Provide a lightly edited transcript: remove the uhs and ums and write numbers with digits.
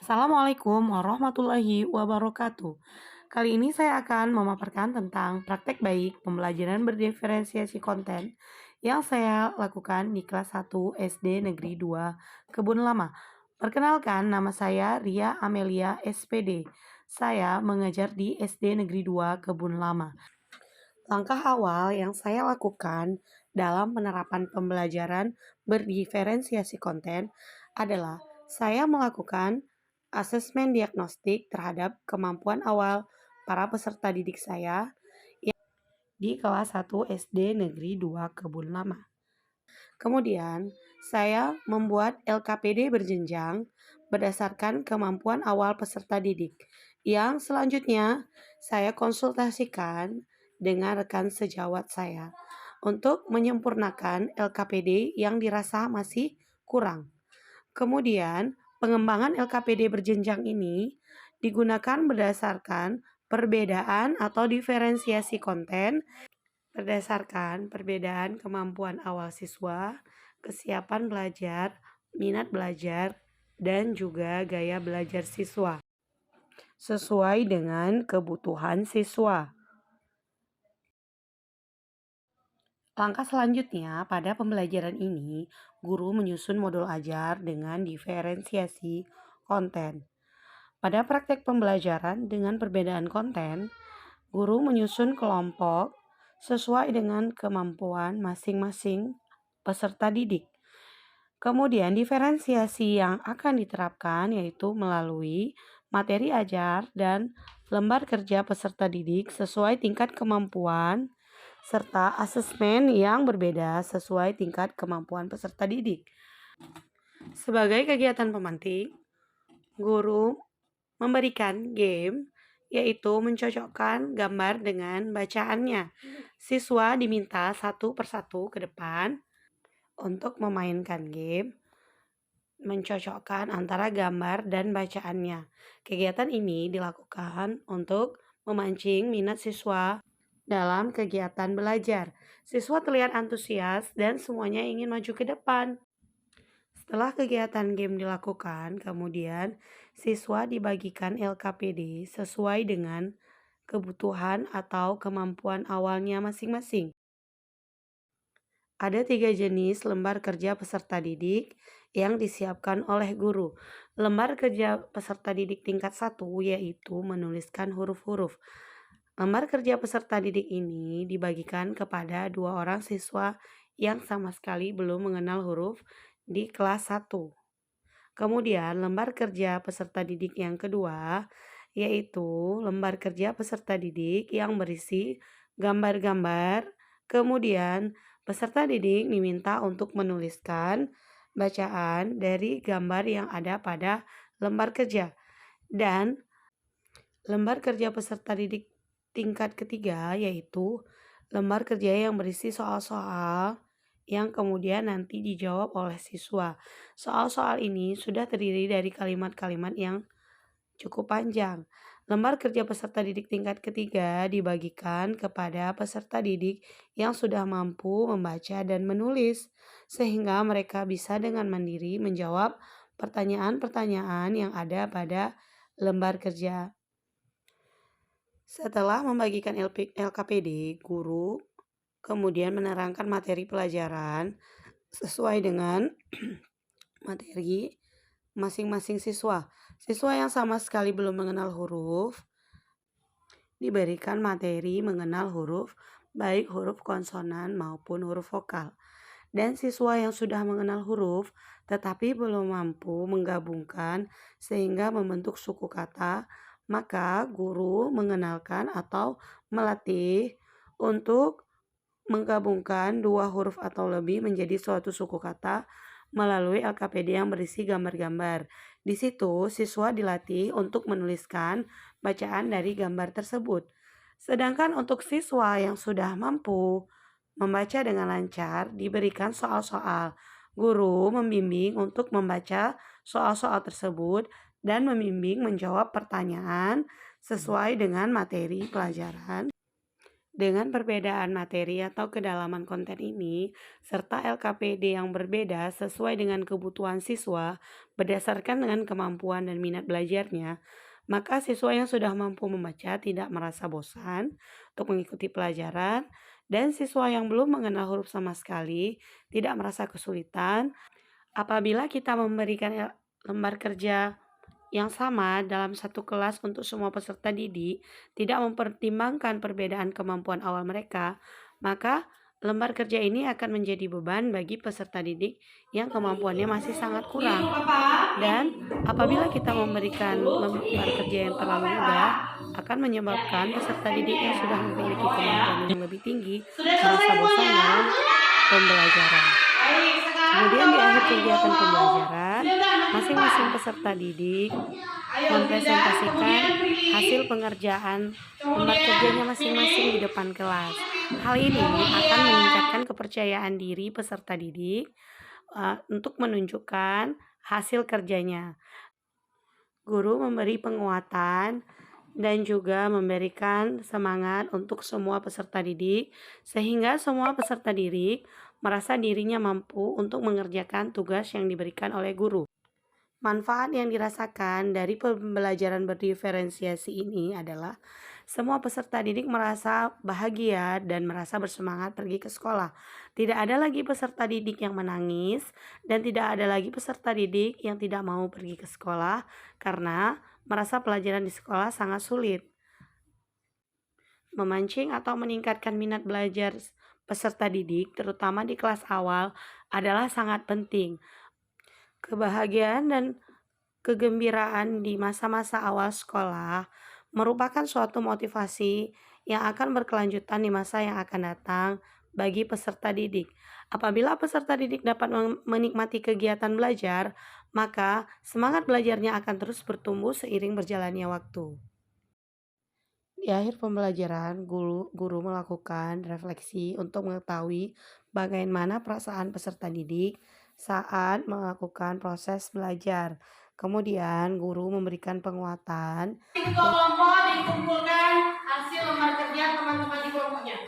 Assalamualaikum warahmatullahi wabarakatuh. Kali ini saya akan memaparkan tentang praktek baik pembelajaran berdiferensiasi konten yang saya lakukan di kelas 1 SD Negeri 2 Kebun Lama. Perkenalkan, nama saya Ria Amelia SPD. Saya mengajar di SD Negeri 2 Kebun Lama. Langkah awal yang saya lakukan dalam penerapan pembelajaran berdiferensiasi konten adalah saya melakukan asesmen diagnostik terhadap kemampuan awal para peserta didik saya di kelas 1 SD Negeri 2 Kebun Lama. Kemudian, saya membuat LKPD berjenjang berdasarkan kemampuan awal peserta didik, yang selanjutnya saya konsultasikan dengan rekan sejawat saya untuk menyempurnakan LKPD yang dirasa masih kurang. Kemudian, pengembangan LKPD berjenjang ini digunakan berdasarkan perbedaan atau diferensiasi konten berdasarkan perbedaan kemampuan awal siswa, kesiapan belajar, minat belajar, dan juga gaya belajar siswa sesuai dengan kebutuhan siswa. Langkah selanjutnya, pada pembelajaran ini, guru menyusun modul ajar dengan diferensiasi konten. Pada praktek pembelajaran dengan perbedaan konten, guru menyusun kelompok sesuai dengan kemampuan masing-masing peserta didik. Kemudian diferensiasi yang akan diterapkan yaitu melalui materi ajar dan lembar kerja peserta didik sesuai tingkat kemampuan serta asesmen yang berbeda sesuai tingkat kemampuan peserta didik. Sebagai kegiatan pemantik, guru memberikan game yaitu mencocokkan gambar dengan bacaannya. Siswa diminta satu persatu ke depan untuk memainkan game mencocokkan antara gambar dan bacaannya. Kegiatan ini dilakukan untuk memancing minat siswa dalam kegiatan belajar. Siswa terlihat antusias dan semuanya ingin maju ke depan. Setelah kegiatan game dilakukan, kemudian siswa dibagikan LKPD sesuai dengan kebutuhan atau kemampuan awalnya masing-masing. Ada 3 jenis lembar kerja peserta didik yang disiapkan oleh guru. Lembar kerja peserta didik tingkat 1 yaitu menuliskan huruf-huruf. Lembar kerja peserta didik ini dibagikan kepada 2 orang siswa yang sama sekali belum mengenal huruf di kelas 1. Kemudian lembar kerja peserta didik yang kedua yaitu lembar kerja peserta didik yang berisi gambar-gambar. Kemudian peserta didik diminta untuk menuliskan bacaan dari gambar yang ada pada lembar kerja. Dan lembar kerja peserta didik tingkat ketiga yaitu lembar kerja yang berisi soal-soal yang kemudian nanti dijawab oleh siswa. Soal-soal ini sudah terdiri dari kalimat-kalimat yang cukup panjang. Lembar kerja peserta didik tingkat ketiga dibagikan kepada peserta didik yang sudah mampu membaca dan menulis, sehingga mereka bisa dengan mandiri menjawab pertanyaan-pertanyaan yang ada pada lembar kerja. Setelah membagikan LKPD, guru kemudian menerangkan materi pelajaran sesuai dengan materi masing-masing siswa. Siswa yang sama sekali belum mengenal huruf diberikan materi mengenal huruf, baik huruf konsonan maupun huruf vokal. Dan siswa yang sudah mengenal huruf tetapi belum mampu menggabungkan sehingga membentuk suku kata, maka guru mengenalkan atau melatih untuk menggabungkan 2 huruf atau lebih menjadi suatu suku kata melalui LKPD yang berisi gambar-gambar. Di situ, siswa dilatih untuk menuliskan bacaan dari gambar tersebut. Sedangkan untuk siswa yang sudah mampu membaca dengan lancar, diberikan soal-soal. Guru membimbing untuk membaca soal-soal tersebut dan membimbing menjawab pertanyaan sesuai dengan materi pelajaran Dengan perbedaan materi atau kedalaman konten ini, serta LKPD yang berbeda sesuai dengan kebutuhan siswa berdasarkan dengan kemampuan dan minat belajarnya, maka siswa yang sudah mampu membaca tidak merasa bosan untuk mengikuti pelajaran, dan siswa yang belum mengenal huruf sama sekali tidak merasa kesulitan. Apabila kita memberikan lembar kerja yang sama dalam satu kelas untuk semua peserta didik, tidak mempertimbangkan perbedaan kemampuan awal mereka, maka lembar kerja ini akan menjadi beban bagi peserta didik yang kemampuannya masih sangat kurang. Dan apabila kita memberikan lembar kerja yang terlalu mudah, akan menyebabkan peserta didik yang sudah memiliki kemampuan yang lebih tinggi merasa bosan dalam pembelajaran. Kemudian di akhir kegiatan pembelajaran, masing-masing peserta didik mempresentasikan hasil pengerjaan lembar kerjanya masing-masing di depan kelas. Hal ini akan meningkatkan kepercayaan diri peserta didik untuk menunjukkan hasil kerjanya. Guru memberi penguatan dan juga memberikan semangat untuk semua peserta didik, sehingga semua peserta didik merasa dirinya mampu untuk mengerjakan tugas yang diberikan oleh guru. Manfaat yang dirasakan dari pembelajaran berdiferensiasi ini adalah semua peserta didik merasa bahagia dan merasa bersemangat pergi ke sekolah. Tidak ada lagi peserta didik yang menangis dan tidak ada lagi peserta didik yang tidak mau pergi ke sekolah karena merasa pelajaran di sekolah sangat sulit. Memancing atau meningkatkan minat belajar peserta didik, terutama di kelas awal, adalah sangat penting. Kebahagiaan dan kegembiraan di masa-masa awal sekolah merupakan suatu motivasi yang akan berkelanjutan di masa yang akan datang bagi peserta didik. Apabila peserta didik dapat menikmati kegiatan belajar, maka semangat belajarnya akan terus bertumbuh seiring berjalannya waktu. Di akhir pembelajaran, guru melakukan refleksi untuk mengetahui bagaimana perasaan peserta didik saat melakukan proses belajar. Kemudian, guru memberikan penguatan. Kelompok dikumpulkan hasil lembar kerja teman-teman di kelompoknya.